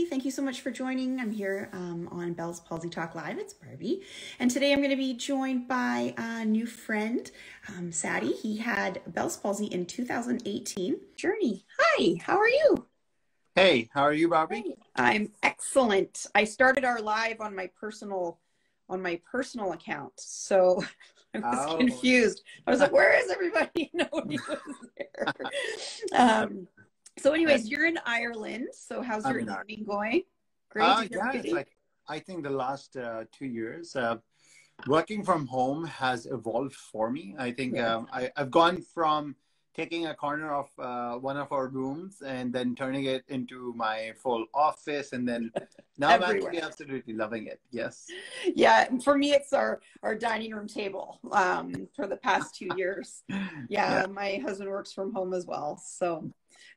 everybody. Thank you so much for joining. I'm here on Bell's Palsy Talk Live. It's Barbie. And today I'm going to be joined by a new friend, Saadi. He had Bell's Palsy in 2018. Journey. Hi, how are you? Hey, how are you, Barbie? Hey. I'm excellent. I started our live on my personal account. So I was confused. I was like, where is everybody? Nobody was there. So anyways, you're in Ireland. So how's your evening going? Great. Yeah, it's like, I think the last 2 years, working from home has evolved for me. I think I've gone from taking a corner of one of our rooms and then turning it into my full office. And then now I'm actually absolutely loving it. Yes. Yeah. For me, it's our dining room table for the past 2 years. Yeah. My husband works from home as well. So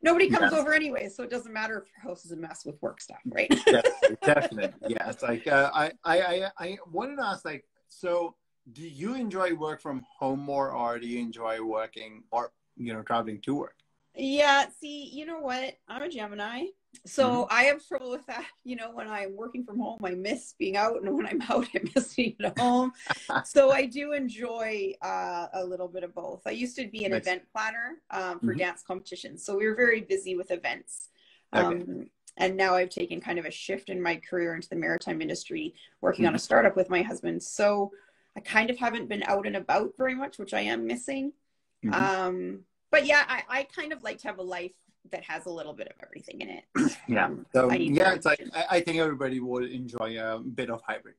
nobody comes over anyway. So it doesn't matter if your house is a mess with work stuff, right? Yes, definitely. Yeah. It's like, I wanted to ask, like, so do you enjoy work from home more, or do you enjoy working or traveling to work? Yeah, see, you know what? I'm a Gemini, so I have trouble with that. When I'm working from home, I miss being out, and when I'm out, I miss being at home. So I do enjoy a little bit of both. I used to be an event planner for dance competitions, so we were very busy with events. And now I've taken kind of a shift in my career into the maritime industry, working on a startup with my husband. So I kind of haven't been out and about very much, which I am missing. But yeah, I kind of like to have a life that has a little bit of everything in it. Yeah. So yeah, it's like, I think everybody would enjoy a bit of hybrid.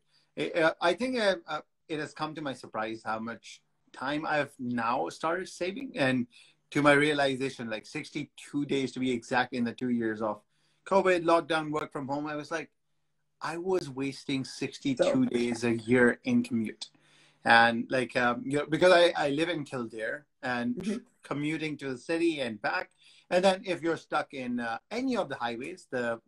I think it has come to my surprise how much time I've now started saving, and to my realization, like 62 days to be exact in the 2 years of COVID, lockdown, work from home, I was like, I was wasting 62 days a year in commute. And like, because I live in Kildare, and commuting to the city and back. And then if you're stuck in any of the highways, the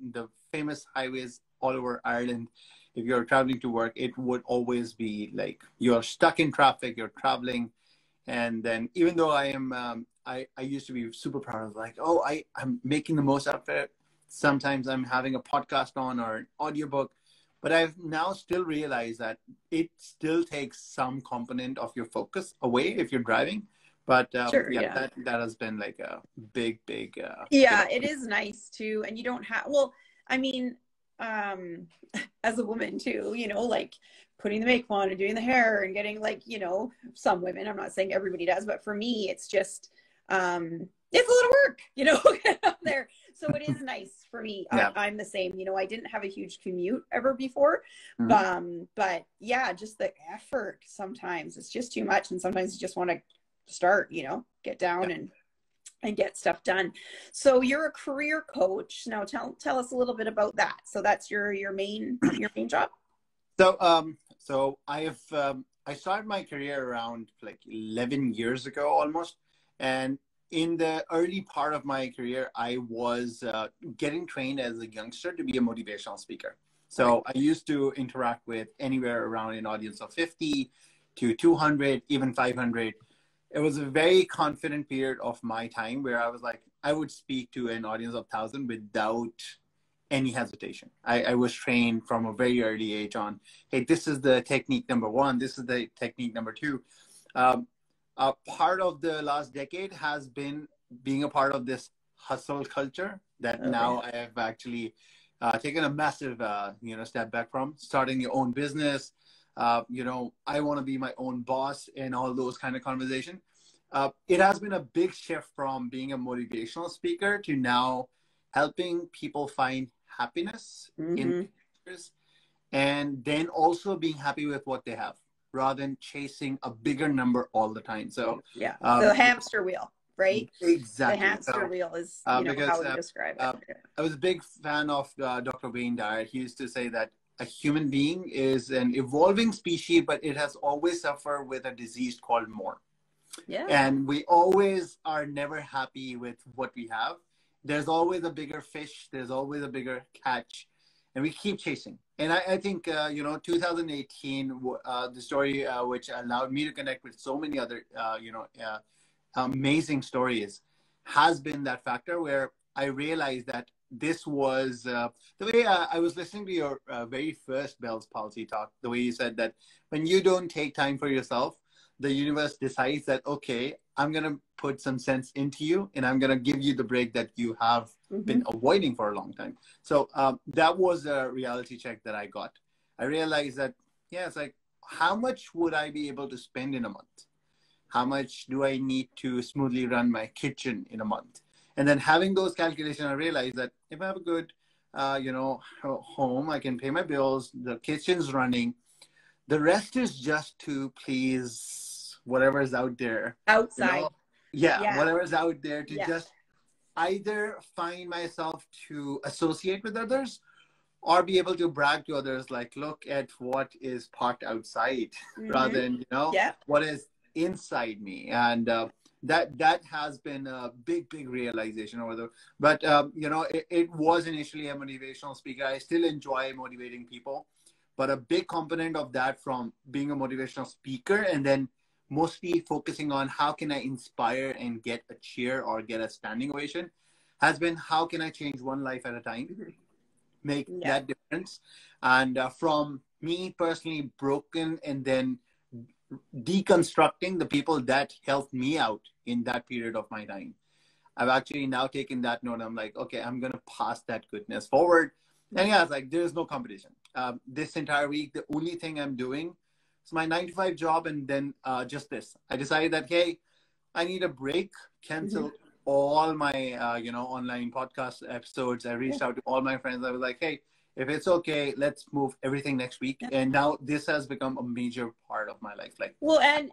famous highways all over Ireland, if you're traveling to work, it would always be like you're stuck in traffic, you're traveling. And then even though I am, I used to be super proud of like, oh, I'm making the most out of it. Sometimes I'm having a podcast on or an audiobook. But I've now still realized that it still takes some component of your focus away if you're driving. But that has been like a big. It is nice too. And you don't have, well, I mean, as a woman too, like putting the makeup on and doing the hair and getting like, some women, I'm not saying everybody does, but for me, it's just, it's a little work, get out there. So it is nice for me. I'm the same. I didn't have a huge commute ever before, but yeah, just the effort sometimes it's just too much, and sometimes you just want to start, get down and get stuff done. So you're a career coach now. Tell us a little bit about that. So that's your main job. So I started my career around like 11 years ago almost, and in the early part of my career, I was getting trained as a youngster to be a motivational speaker. So I used to interact with anywhere around an audience of 50 to 200, even 500. It was a very confident period of my time where I was like, I would speak to an audience of 1,000 without any hesitation. I was trained from a very early age on, hey, this is the technique number one. This is the technique number two. Part of the last decade has been being a part of this hustle culture that now I have actually taken a massive, step back from starting your own business. I want to be my own boss and all those kind of conversation. It has been a big shift from being a motivational speaker to now helping people find happiness in pictures, and then also being happy with what they have, rather than chasing a bigger number all the time. So the hamster wheel, right? Exactly. The hamster wheel is how we describe it. I was a big fan of Dr. Wayne Dyer. He used to say that a human being is an evolving species, but it has always suffered with a disease called more. Yeah. And we always are never happy with what we have. There's always a bigger fish. There's always a bigger catch. And we keep chasing. And I think, 2018, the story which allowed me to connect with so many other, amazing stories has been that factor where I realized that this was the way I was listening to your very first Bell's Palsy talk, the way you said that when you don't take time for yourself, the universe decides that, okay, I'm going to put some sense into you and I'm going to give you the break that you have been avoiding for a long time. So that was a reality check that I got. I realized that, yeah, it's like, how much would I be able to spend in a month? How much do I need to smoothly run my kitchen in a month? And then having those calculations, I realized that if I have a good, home, I can pay my bills, the kitchen's running. The rest is just to please whatever's out there. Outside. Yeah, whatever's out there to Yeah. just either find myself to associate with others or be able to brag to others, like, look at what is parked outside rather than, what is inside me. And that has been a big realization over the, but it was initially a motivational speaker. I still enjoy motivating people, but a big component of that, from being a motivational speaker and then mostly focusing on how can I inspire and get a cheer or get a standing ovation, has been how can I change one life at a time, make that difference. And from me personally broken and then deconstructing the people that helped me out in that period of my time, I've actually now taken that note. I'm like, okay, I'm going to pass that goodness forward. And yeah, it's like, there's no competition. This entire week, the only thing I'm doing is my 9 to 5 job. And then just this, I decided that, hey, I need a break, cancel all my, online podcast episodes. I reached out to all my friends. I was like, hey, if it's okay, let's move everything next week. And now this has become a major part of my life. Like, well, and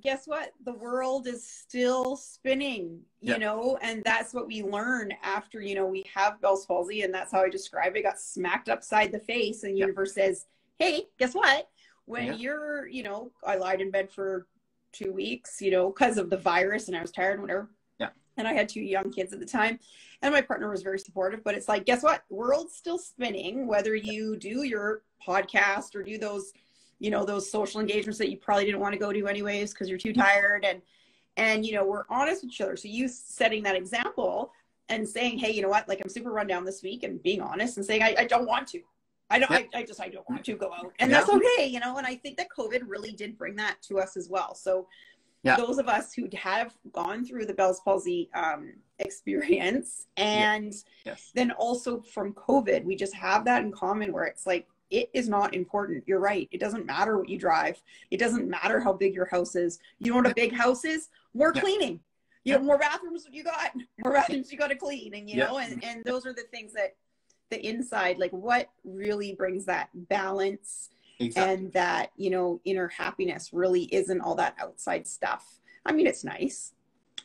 guess what? The world is still spinning, you know, and that's what we learn after, we have Bell's palsy, and that's how I describe it. Got smacked upside the face, and the universe says, hey, guess what? When you're, I lied in bed for 2 weeks, because of the virus, and I was tired, whatever. And I had 2 young kids at the time, and my partner was very supportive, but it's like, guess what? World's still spinning, whether you do your podcast or do those, those social engagements that you probably didn't want to go to anyways, because you're too tired. And, we're honest with each other. So you setting that example and saying, hey, you know what? Like, I'm super run down this week, and being honest and saying, I don't want to. I don't want to go out, and that's okay. And I think that COVID really did bring that to us as well. So those of us who have gone through the Bell's palsy experience, and then also from COVID, we just have that in common, where it's like, it is not important. You're right. It doesn't matter what you drive. It doesn't matter how big your house is. You know what a big house is? More cleaning. You know, more bathrooms you got to clean. And, and those are the things that the inside, like, what really brings that balance and that, inner happiness really isn't all that outside stuff. I mean, it's nice.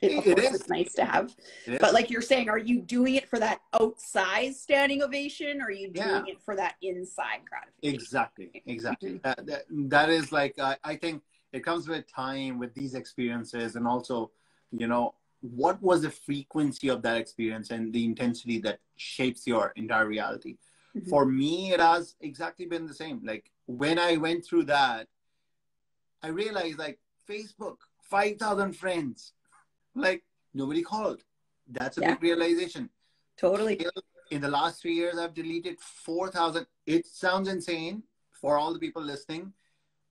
It's nice to have. But like you're saying, are you doing it for that outside standing ovation? Or are you doing it for that inside gratification? Exactly. That is like, I think it comes with time, with these experiences, and also, what was the frequency of that experience and the intensity that shapes your entire reality. For me, it has exactly been the same. Like, when I went through that, I realized, like, Facebook, 5,000 friends, like, nobody called. That's a big realization. Totally. In the last 3 years, I've deleted 4,000. It sounds insane for all the people listening.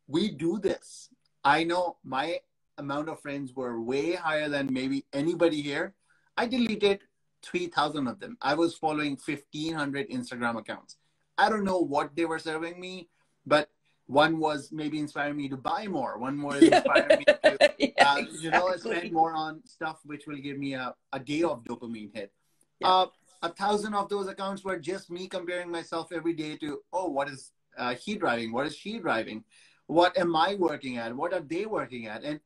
We do this. I know my amount of friends were way higher than maybe anybody here. I deleted 3,000 of them. I was following 1,500 Instagram accounts. I don't know what they were serving me, but one was maybe inspiring me to buy more. One was inspiring me to, spend more on stuff which will give me a day of dopamine hit. 1,000 of those accounts were just me comparing myself every day to, what is he driving? What is she driving? What am I working at? What are they working at? And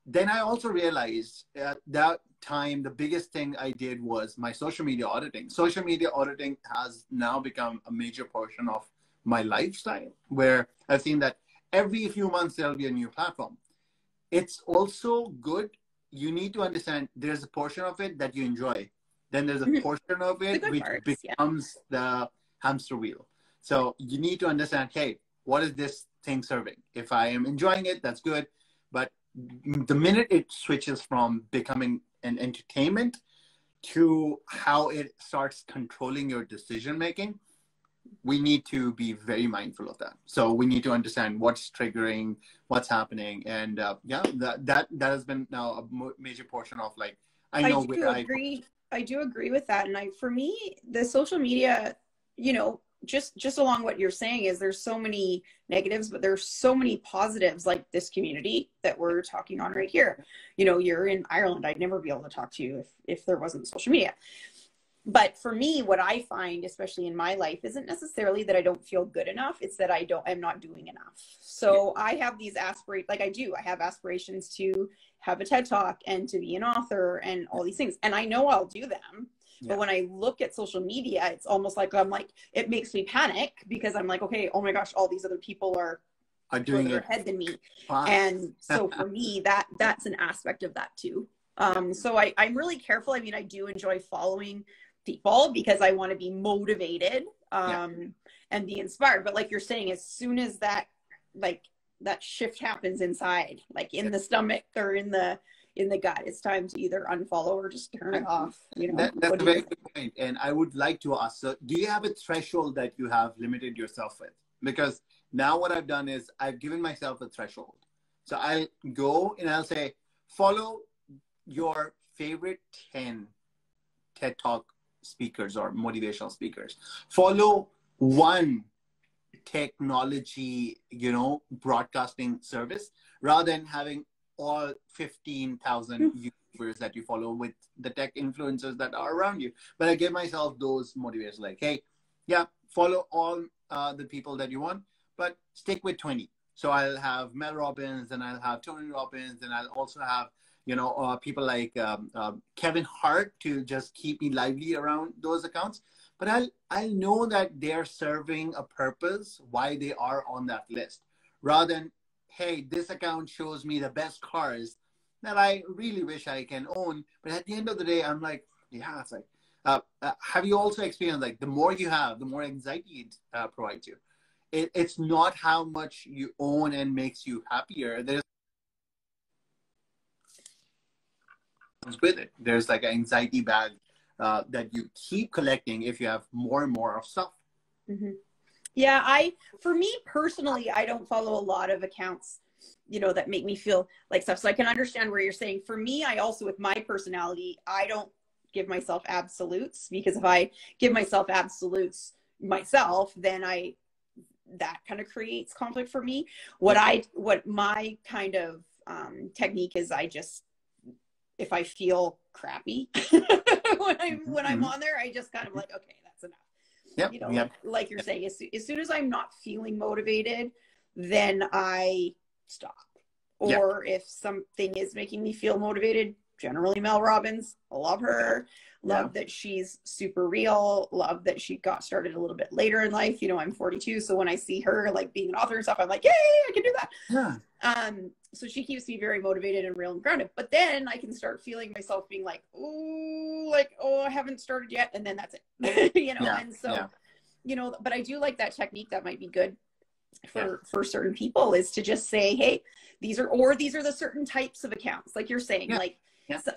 then I also realized at that time, the biggest thing I did was my social media auditing. Social media auditing has now become a major portion of my lifestyle, where I've seen that every few months there'll be a new platform. It's also good. You need to understand there's a portion of it that you enjoy. Then there's a portion of it which becomes the hamster wheel. So you need to understand, hey, what is this thing serving? If I am enjoying it, that's good. But the minute it switches from becoming an entertainment to how it starts controlling your decision making, we need to be very mindful of that. So we need to understand what's triggering, what's happening, and yeah, that has been now a major portion of like I I know do where I. agree. I do agree with that. And for me, the social media, you know, just along what you're saying is there's so many negatives, but there's so many positives, like this community that we're talking on right here. You know, you're in Ireland. I'd never be able to talk to you if there wasn't social media. But for me, what I find, especially in my life, isn't necessarily that I don't feel good enough. It's that I'm not doing enough. So I have these I have aspirations to have a TED Talk and to be an author and all these things. And I know I'll do them. But when I look at social media, it's almost like it makes me panic because I'm like, okay, oh my gosh, all these other people are doing further it ahead than me. fast. And so for me, that's an aspect of that too. So I'm really careful. I mean, I do enjoy following people because I want to be motivated and be inspired. But like you're saying, as soon as that shift happens inside, like in the stomach or in the gut, it's time to either unfollow or just turn it off. You know, that's a very good point. And I would like to ask, so do you have a threshold that you have limited yourself with? Because now what I've done is I've given myself a threshold. So I'll go and I'll say, follow your favorite 10 TED Talk speakers or motivational speakers. Follow one technology, broadcasting service rather than having all 15,000 YouTubers that you follow with the tech influencers that are around you. But I give myself those motivators like, hey, yeah, follow all the people that you want, but stick with 20. So I'll have Mel Robbins and I'll have Tony Robbins and I'll also have people like Kevin Hart to just keep me lively around those accounts. But I'll know that they're serving a purpose why they are on that list, rather than, hey, this account shows me the best cars that I really wish I can own. But at the end of the day, I'm like, yeah, it's like, have you also experienced like the more you have, the more anxiety it provides you? It's not how much you own and makes you happier. There's with it. There's like an anxiety bag that you keep collecting if you have more and more of stuff. Mm-hmm. Yeah, for me personally, I don't follow a lot of accounts, that make me feel like stuff. So I can understand where you're saying. For me, I also, with my personality, I don't give myself absolutes, because if I give myself absolutes myself, then that kind of creates conflict for me. What my kind of technique is, if I feel crappy when I'm on there, I just kind of like, okay, that's enough. Yep. Like you're saying, as soon as I'm not feeling motivated, then I stop. Or if something is making me feel motivated, generally Mel Robbins, I love her. Love that she's super real. Love that she got started a little bit later in life. I'm 42. So when I see her like being an author and stuff, I'm like, yay, I can do that. Yeah. So she keeps me very motivated and real and grounded. But then I can start feeling myself being like, I haven't started yet. And then that's it, And so, but I do like that technique. That might be good for certain people, is to just say, hey, these are the certain types of accounts, like you're saying,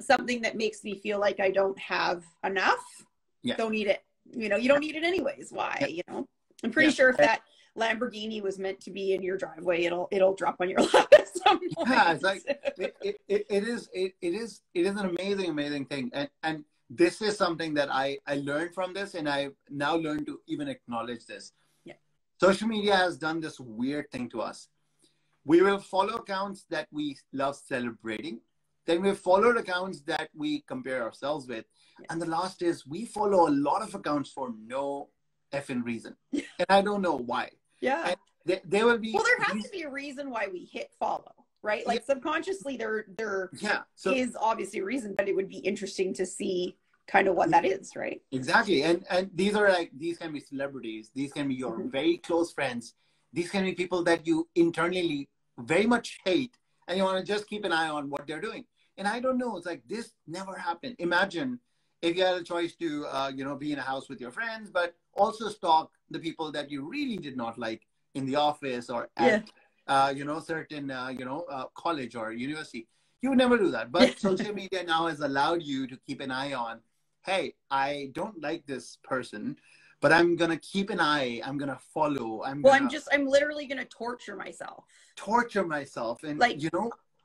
something that makes me feel like I don't have enough. Don't need it. You don't need it anyways. Why? I'm pretty sure if that Lamborghini was meant to be in your driveway, it'll drop on your lap at some point. Yeah, it's like it is an amazing thing, and this is something that I learned from this, and I've now learned to even acknowledge this. Social media has done this weird thing to us. We will follow accounts that we love celebrating. Then we followed accounts that we compare ourselves with. And the last is we follow a lot of accounts for no effing reason. And I don't know why. Yeah. And there will be... Well, there has to be a reason why we hit follow, right? Like subconsciously there is obviously a reason, but it would be interesting to see kind of what that is, right? Exactly. And these can be celebrities. These can be your very close friends. These can be people that you internally very much hate, and you want to just keep an eye on what they're doing. And I don't know, it's like, this never happened. Imagine if you had a choice to, be in a house with your friends, but also stalk the people that you really did not like in the office or at, certain, college or university. You would never do that. But social media now has allowed you to keep an eye on, hey, I don't like this person, but I'm going to keep an eye. I'm going to follow. I'm literally going to torture myself. Torture myself. And, Like,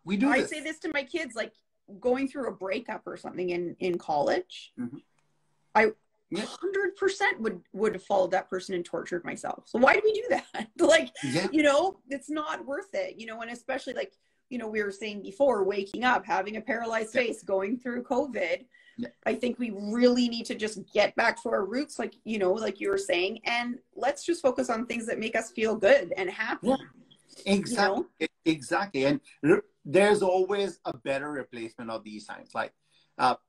we do I this. say this to my kids, like going through a breakup or something in college. Mm-hmm. I 100% would have followed that person and tortured myself. So why do we do that? Like, it's not worth it, and especially like, we were saying before, waking up, having a paralyzed face, going through COVID. I think we really need to just get back to our roots, like, like you were saying, and let's just focus on things that make us feel good and happy. Yeah. Exactly. Exactly. And there's always a better replacement of these times. Like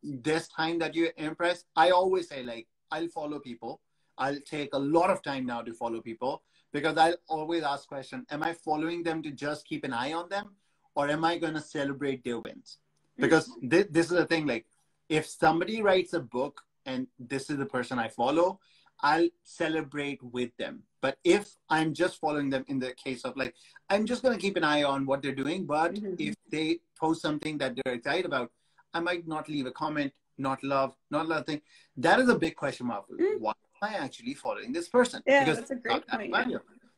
this time that you impress, I always say, like, I'll follow people. I'll take a lot of time now to follow people, because I'll always ask question, am I following them to just keep an eye on them, or am I going to celebrate their wins? Because this is the thing, like, if somebody writes a book and this is the person I follow, I'll celebrate with them. But if I'm just following them, in the case of, like, I'm just going to keep an eye on what they're doing, but if they post something that they're excited about, I might not leave a comment, not love thing. That is a big question mark. Why am I actually following this person? Yeah, because that's a great point.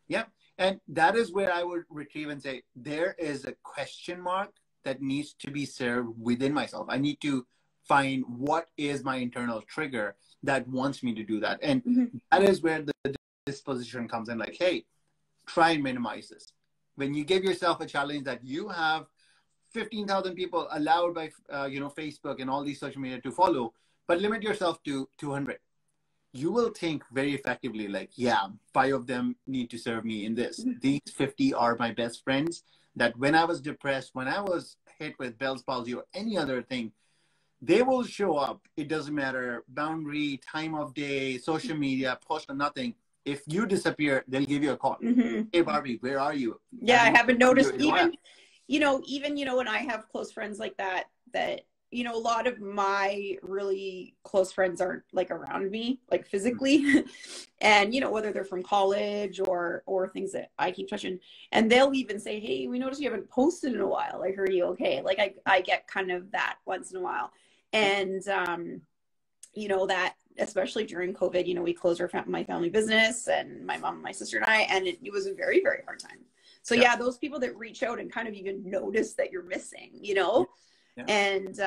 Yeah. And that is where I would retrieve and say, there is a question mark that needs to be served within myself. I need to find what is my internal trigger that wants me to do that. And that is where the disposition comes in, like, hey, try and minimize this. When you give yourself a challenge that you have 15,000 people allowed by Facebook and all these social media to follow, but limit yourself to 200, you will think very effectively, like, yeah, 5 of them need to serve me in this. These 50 are my best friends, that when I was depressed, when I was hit with Bell's palsy or any other thing, they will show up. It doesn't matter boundary, time of day, social media, post or nothing. If you disappear, they'll give you a call. Hey, Barbie, where are you? Yeah, I haven't noticed. Even when I have close friends like that, a lot of my really close friends aren't like around me, like physically. And, whether they're from college or things that I keep touching, and they'll even say, hey, we noticed you haven't posted in a while. Like, are you okay? Like I get kind of that once in a while. And, that especially during COVID, we closed my family business, and my mom, my sister and I, and it was a very, very hard time. So yeah, those people that reach out and kind of even notice that you're missing, and,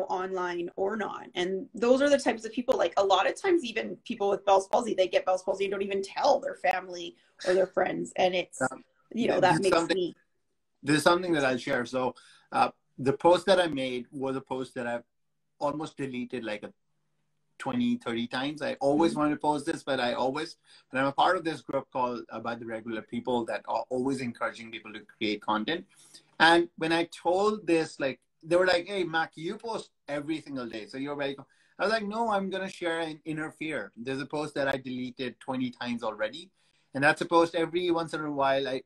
online or not. And those are the types of people, like a lot of times, even people with Bell's palsy, they get Bell's palsy and don't even tell their family or their friends. And it's, that makes me. There's something that I'll share. So the post that I made was a post that I've almost deleted like 20-30 times. I always wanted to post this, but I'm a part of this group called By the Regular People that are always encouraging people to create content. And when I told this, like, they were like, hey, Mac, you post every single day, so you're welcome. I was like, no, I'm going to share an inner fear. There's a post that I deleted 20 times already. And that's a post every once in a while. I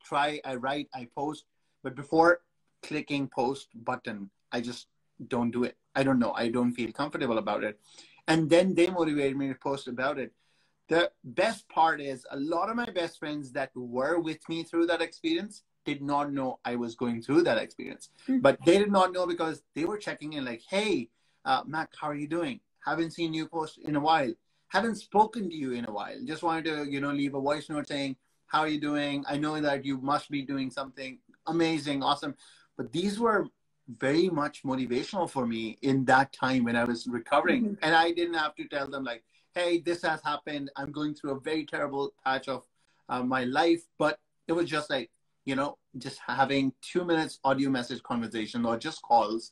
write, I post. But before clicking post button, I just don't do it. I don't know. I don't feel comfortable about it. And then they motivated me to post about it. The best part is a lot of my best friends that were with me through that experience did not know I was going through that experience. But they did not know because they were checking in like, hey, Mac, how are you doing? Haven't seen you post in a while. Haven't spoken to you in a while. Just wanted to, leave a voice note saying, how are you doing? I know that you must be doing something amazing, awesome. But these were very much motivational for me in that time when I was recovering. And I didn't have to tell them like, hey, this has happened. I'm going through a very terrible patch of my life. But it was just like, just having 2 minutes audio message conversation or just calls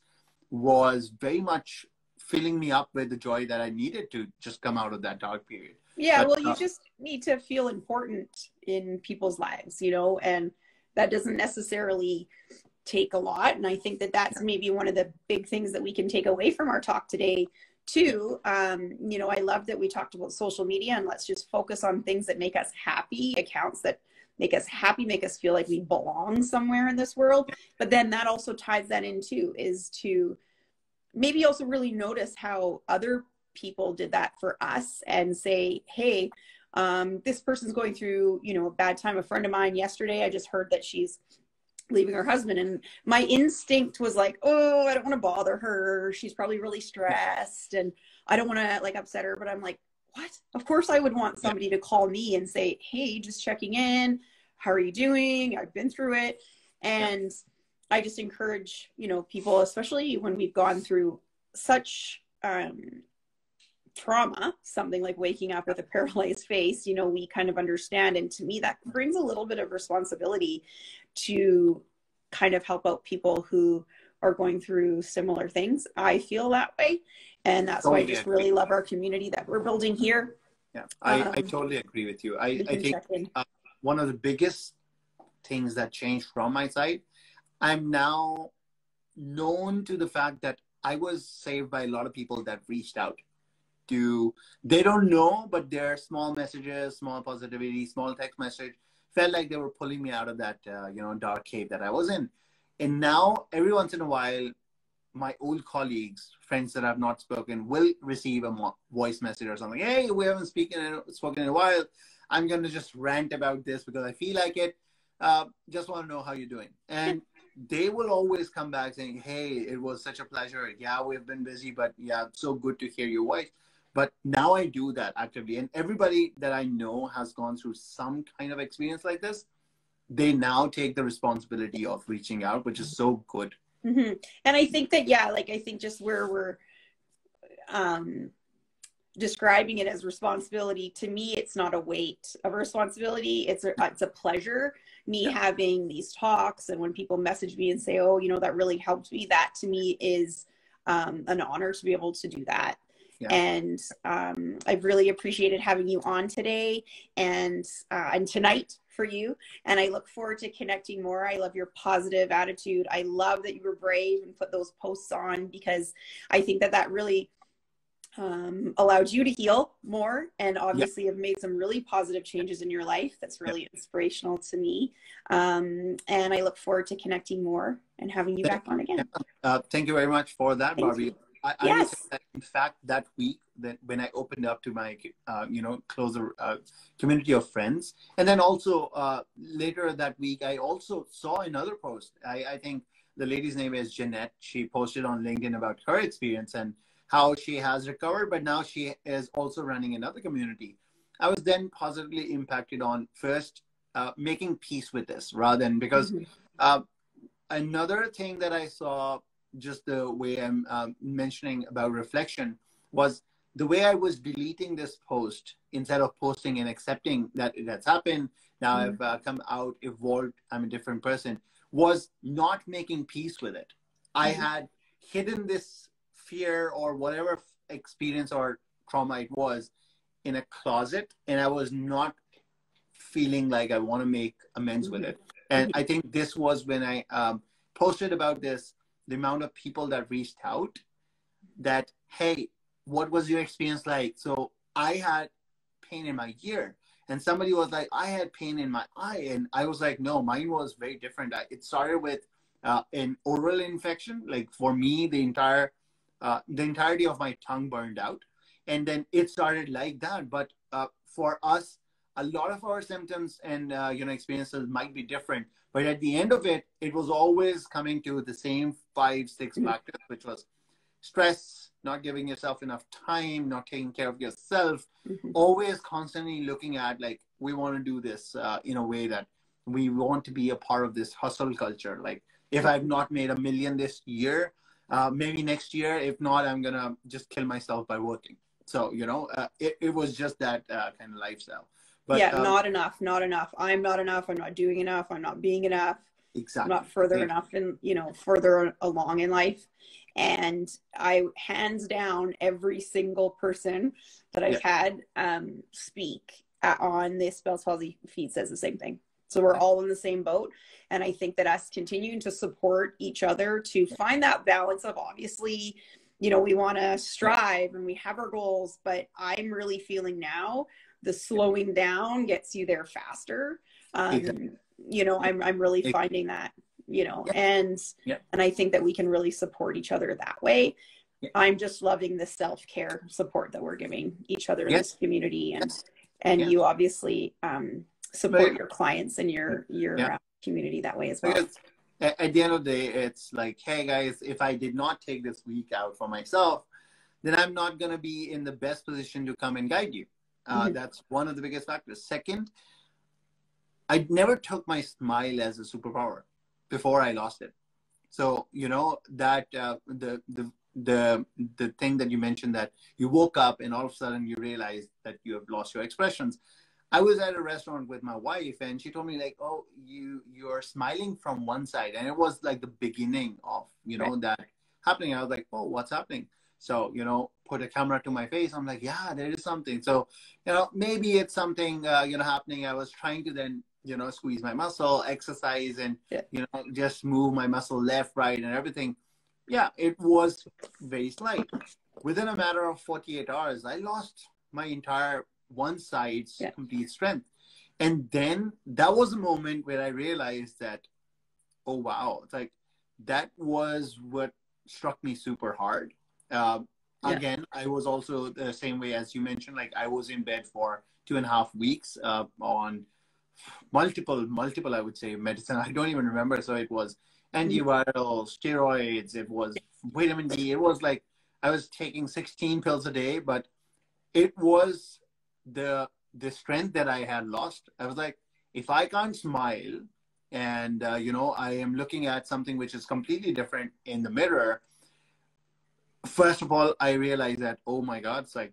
was very much filling me up with the joy that I needed to just come out of that dark period. Yeah, well, you just need to feel important in people's lives, and that doesn't necessarily take a lot. And I think that that's maybe one of the big things that we can take away from our talk today too. I love that we talked about social media, and let's just focus on things that make us happy, accounts that make us happy, make us feel like we belong somewhere in this world. But then that also ties that into is to maybe also really notice how other people did that for us and say, hey, this person's going through, a bad time. A friend of mine yesterday, I just heard that she's leaving her husband. And my instinct was like, oh, I don't want to bother her. She's probably really stressed and I don't want to like upset her. But I'm like, what? Of course I would want somebody to call me and say, hey, just checking in. How are you doing? I've been through it. And I just encourage, you know, people, especially when we've gone through such trauma, something like waking up with a paralyzed face, you know, we kind of understand. And to me, that brings a little bit of responsibility to kind of help out people who are going through similar things. I feel that way. And that's why I just really love our community that we're building here. Yeah, I totally agree with you. I think one of the biggest things that changed from my side, I'm now known to the fact that I was saved by a lot of people that reached out to, they don't know, but their small messages, small positivity, small text message felt like they were pulling me out of that, you know, dark cave that I was in. And now every once in a while, my old colleagues, friends that I've not spoken, will receive a voice message or something. Hey, we haven't spoken in a while. I'm going to just rant about this because I feel like it. Just want to know how you're doing. And they will always come back saying, hey, it was such a pleasure. Yeah, we've been busy, but yeah, so good to hear your voice. But now I do that actively. And everybody that I know has gone through some kind of experience like this. They now take the responsibility of reaching out, which is so good. Mm-hmm. And I think that, yeah, like I think just where we're describing it as responsibility, to me, it's not a weight of responsibility. It's a pleasure, me having these talks. And when people message me and say, oh, you know, that really helped me, that to me is an honor to be able to do that. Yeah. And I've really appreciated having you on today and tonight for you. And I look forward to connecting more. I love your positive attitude. I love that you were brave and put those posts on, because I think that that really allowed you to heal more, and obviously have made some really positive changes in your life. That's really inspirational to me. And I look forward to connecting more and having you back on again. Thank you very much for that, Barbie. I would say that, in fact, that week that when I opened up to my, you know, closer community of friends, and then also later that week, I also saw another post. I think the lady's name is Jeanette. She posted on LinkedIn about her experience and how she has recovered, but now she is also running another community. I was then positively impacted on first making peace with this, rather than, because another thing that I saw, just the way I'm mentioning about reflection, was the way I was deleting this post instead of posting and accepting that that's happened. Now I've come out, evolved, I'm a different person, was not making peace with it. I had hidden this fear or whatever experience or trauma it was in a closet, and I was not feeling like I want to make amends with it. And I think this was when I posted about this, the amount of people that reached out that, hey, what was your experience like? So I had pain in my ear, and somebody was like, I had pain in my eye. And I was like, no, mine was very different. It started with an oral infection. Like for me, the entirety of my tongue burned out. And then it started like that. But for us, a lot of our symptoms and you know, experiences might be different. But at the end of it, it was always coming to the same 5-6 factors, which was stress, not giving yourself enough time, not taking care of yourself, always constantly looking at, like, we want to do this in a way that we want to be a part of this hustle culture. Like, if I've not made $1 million this year, maybe next year. If not, I'm going to just kill myself by working. So, you know, it was just that kind of lifestyle. But, yeah, not enough. I'm not enough. I'm not doing enough. I'm not being enough. Exactly. I'm not further enough and, you know, further along in life. And I, hands down, every single person that I've had speak on this Bell's Palsy feed says the same thing. So we're all in the same boat. And I think that us continuing to support each other to find that balance of, obviously, you know, we want to strive and we have our goals, but I'm really feeling now the slowing down gets you there faster. You know, I'm really finding that, you know, and I think that we can really support each other that way. I'm just loving the self-care support that we're giving each other in this community, and you obviously support your clients and your community that way as well. at the end of the day, it's like, hey guys, if I did not take this week out for myself, then I'm not going to be in the best position to come and guide you. Mm-hmm. That's one of the biggest factors. Second, I never took my smile as a superpower before I lost it. So, you know, that the thing that you mentioned, that you woke up and all of a sudden you realize that you have lost your expressions. I was at a restaurant with my wife and she told me like, oh, you're smiling from one side. And it was like the beginning of, you know, Right. that happening. I was like, oh, what's happening? So, you know, put a camera to my face. I'm like, yeah, there is something. So, you know, maybe it's something, you know, happening. I was trying to then, you know, squeeze my muscle, exercise, and, Yeah. you know, just move my muscle left, right, and everything. Yeah, it was very slight. Within a matter of 48 hours, I lost my entire one side's Yeah. complete strength. And then that was a moment where I realized that, oh, wow, it's like that was what struck me super hard. Uh, Yeah. Again, I was also the same way as you mentioned, like I was in bed for 2.5 weeks on multiple, I would say, medicine. I don't even remember. So it was Mm-hmm. antiviral, steroids, it was vitamin D. It was like I was taking 16 pills a day, but it was the strength that I had lost. I was like, if I can't smile, and you know, I am looking at something which is completely different in the mirror. First of all, I realized that, oh my God, it's like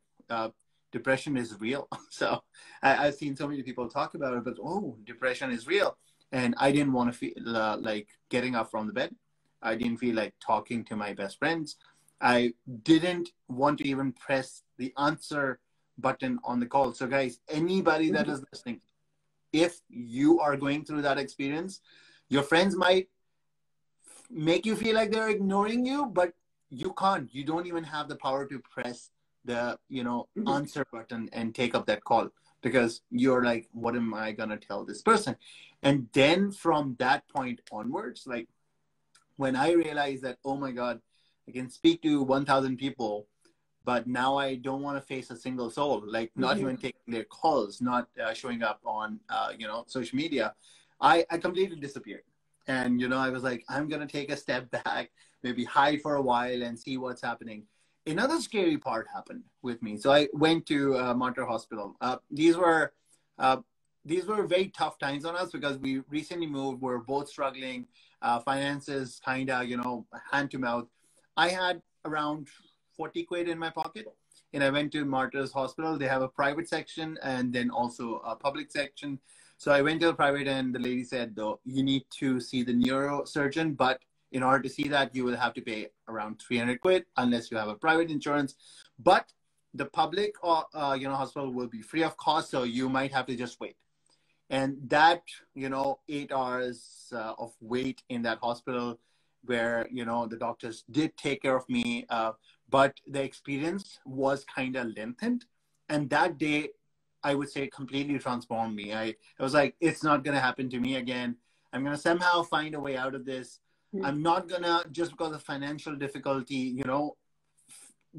depression is real. So I've seen so many people talk about it, but oh, depression is real. And I didn't want to feel like getting up from the bed. I didn't feel like talking to my best friends. I didn't want to even press the answer button on the call. So, guys, anybody that Mm-hmm. is listening, if you are going through that experience, your friends might make you feel like they're ignoring you, but you can't. You don't even have the power to press the, you know, Mm-hmm. answer button and take up that call, because you're like, what am I gonna tell this person? And then from that point onwards, like when I realized that, oh my God, I can speak to 1,000 people, but now I don't want to face a single soul, like not Mm-hmm. even taking their calls, not showing up on, you know, social media. I completely disappeared. And, you know, I was like, I'm going to take a step back, maybe hide for a while and see what's happening. Another scary part happened with me. So I went to Monterey Hospital. Uh, these were very tough times on us because we recently moved. We're both struggling. Finances kind of, you know, hand to mouth. I had around 40 quid in my pocket. And I went to Martyrs Hospital. They have a private section and then also a public section. So I went to the private and the lady said, though, you need to see the neurosurgeon, but in order to see that, you will have to pay around 300 quid unless you have a private insurance. But the public, you know, hospital will be free of cost. So you might have to just wait. And that, you know, 8 hours of wait in that hospital where, you know, the doctors did take care of me, but the experience was kind of lengthened. And that day, I would say, completely transformed me. I was like, it's not going to happen to me again. I'm going to somehow find a way out of this. I'm not going to, just because of financial difficulty, you know,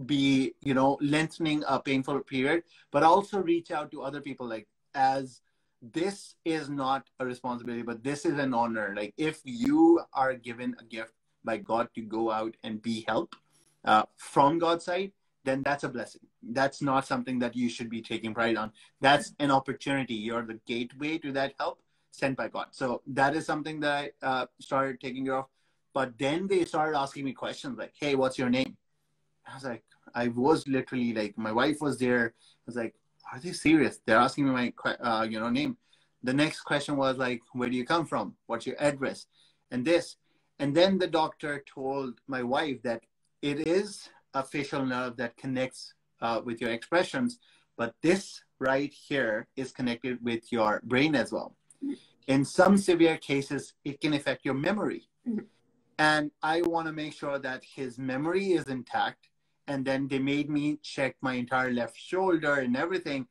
be, you know, lengthening a painful period, but also reach out to other people, like, as this is not a responsibility, but this is an honor. Like, if you are given a gift by God to go out and be help from God's side, then that's a blessing. That's not something that you should be taking pride on. That's an opportunity. You're the gateway to that help sent by God. So that is something that I started taking care of. But then they started asking me questions like, hey, what's your name? I was like, I was literally like, my wife was there. I was like, are they serious? They're asking me my, you know, name. The next question was like, where do you come from? What's your address? And this. And then the doctor told my wife that it is a facial nerve that connects with your expressions, but this right here is connected with your brain as well. In some severe cases, it can affect your memory. Mm-hmm. And I want to make sure that his memory is intact. And then they made me check my entire left shoulder and everything.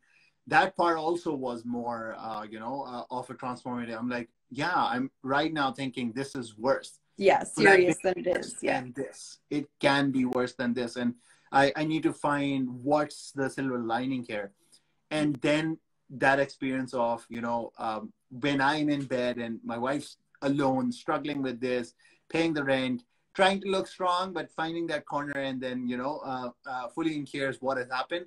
That part also was more, you know, of a transformative. I'm like, yeah, I'm right now thinking this is worse. Yeah, Could have serious been than it worse is. Yeah. than this. It can be worse than this. And I need to find what's the silver lining here. And then that experience of, you know, when I'm in bed and my wife's alone, struggling with this, paying the rent, trying to look strong, but finding that corner and then, fully in cares what has happened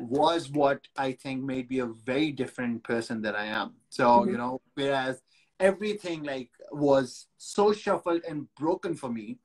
was what I think made me a very different person that I am. So, whereas everything like was so shuffled and broken for me,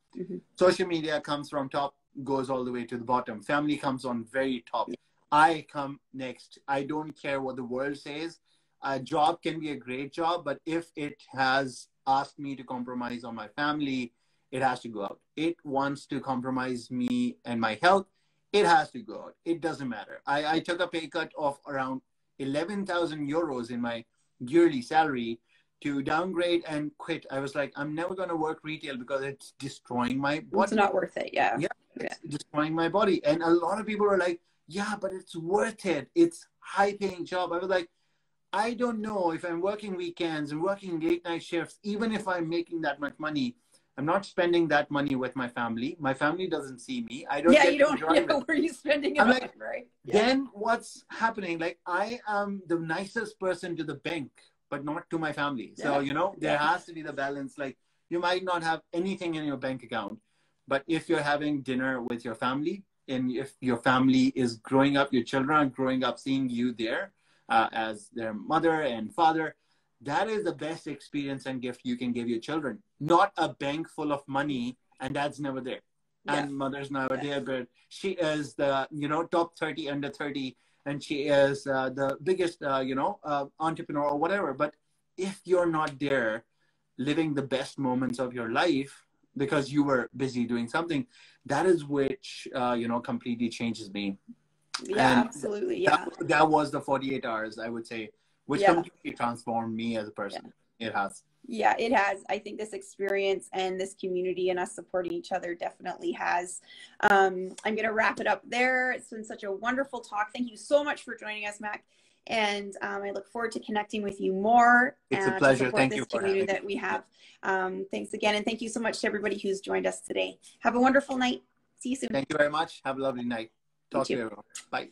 social media comes from top, goes all the way to the bottom. Family comes on very top. I come next. I don't care what the world says. A job can be a great job, but if it has asked me to compromise on my family, it has to go out. It wants to compromise me and my health, it has to go out. It doesn't matter. I took a pay cut of around 11,000 euros in my yearly salary to downgrade and quit. I was like, I'm never going to work retail because it's destroying my body. It's not worth it. Yeah. It's destroying my body. And a lot of people are like, yeah, but it's worth it. It's high paying job. I was like, I don't know if I'm working weekends and working late night shifts, even if I'm making that much money, I'm not spending that money with my family. My family doesn't see me. I don't get you don't know where you're spending it on, like, right? Then what's happening? Like, I am the nicest person to the bank, but not to my family. So, there has to be the balance. Like, you might not have anything in your bank account, but if you're having dinner with your family, and if your family is growing up, your children are growing up seeing you there as their mother and father, that is the best experience and gift you can give your children. Not a bank full of money and dad's never there. And mother's never there, but she is the, top 30, under 30, and she is the biggest, entrepreneur or whatever. But if you're not there living the best moments of your life because you were busy doing something, that is which, completely changes me. Yeah, and absolutely. Yeah. That was the 48 hours, I would say, which completely transformed me as a person. It has. Yeah, it has. I think this experience and this community and us supporting each other definitely has. I'm going to wrap it up there. It's been such a wonderful talk. Thank you so much for joining us, Mac. And I look forward to connecting with you more. It's a pleasure. Thank you for having me. That we have. Thanks again. And thank you so much to everybody who's joined us today. Have a wonderful night. See you soon. Thank you very much. Have a lovely night. Talk to you everyone. Bye.